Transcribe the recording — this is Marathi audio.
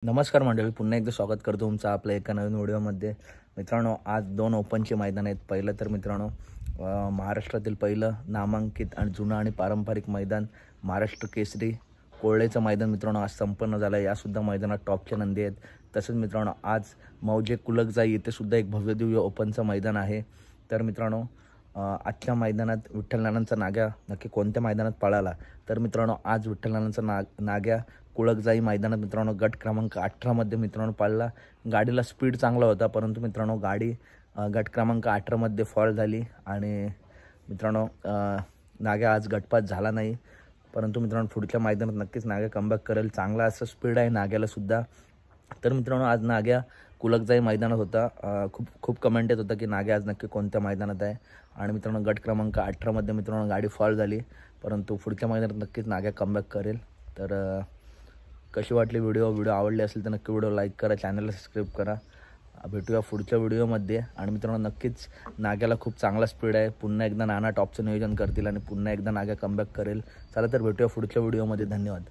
नमस्कार मंडळी, पुन्हा एकदा स्वागत करतो तुमचं आपल्या एका नवीन व्हिडिओमध्ये। मित्रांनो, आज 2 ओपनचे मैदान आहेत। पहिलं तर मित्रांनो महाराष्ट्रातील पहिलं नामांकित आणि जुनं आणि पारंपरिक मैदान महाराष्ट्र केसरी कोळ्याचं मैदान मित्रांनो आज संपन्न झालं। यासुद्धा मैदानात टॉपचे नंदी आहेत। तसंच मित्रांनो आज मौजे कुलकजाई येथे सुद्धा एक भव्यदिव्य ओपनचं मैदान आहे। तर मित्रांनो आजच्या मैदानात विठ्ठल नानांचा नाग्या नक्की कोणत्या मैदानात पळाला, तर मित्रांनो आज विठ्ठल नानांचा नाग्या कुळकजाई मैदानात मित्रांनो गट क्रमांक 18 मध्ये मित्रांनो पळाला। गाडीला स्पीड चांगला होता, परंतु मित्रांनो गाडी गट क्रमांक 18 मध्ये फॉल झाली आणि मित्रांनो नाग्या आज गटपात झाला नाही। परंतु मित्रांनो पुढच्या मैदानात नक्कीच नाग्या कमबॅक करेल। चांगला असं स्पीड आहे नाग्याला सुद्धा। तर मित्रांनो आज नाग्या कुलकजाई मैदानात होता। खूप कमेंट येत होता की नाग्या आज नक्की कोणत्या मैदानात आहे आणि मित्रांनो गट क्रमांक 18 मध्ये मित्रांनो गाडी फॉल झाली, परंतु पुढच्या मैदानात नक्कीच नाग्या कमबॅक करेल। तर कशी वाटली व्हिडिओ आवडली असेल तर नक्की व्हिडिओ लाईक करा, चॅनलला सबस्क्राईब करा। भेटूया पुढच्या व्हिडिओमध्ये। आणि मित्रांनो नक्कीच नाग्याला खूप चांगला स्पीड आहे। पुन्हा एकदा नाना टॉपचं नियोजन करतील आणि पुन्हा एकदा नाग्या कमबॅक करेल। चला तर भेटूया पुढच्या व्हिडिओमध्ये। धन्यवाद।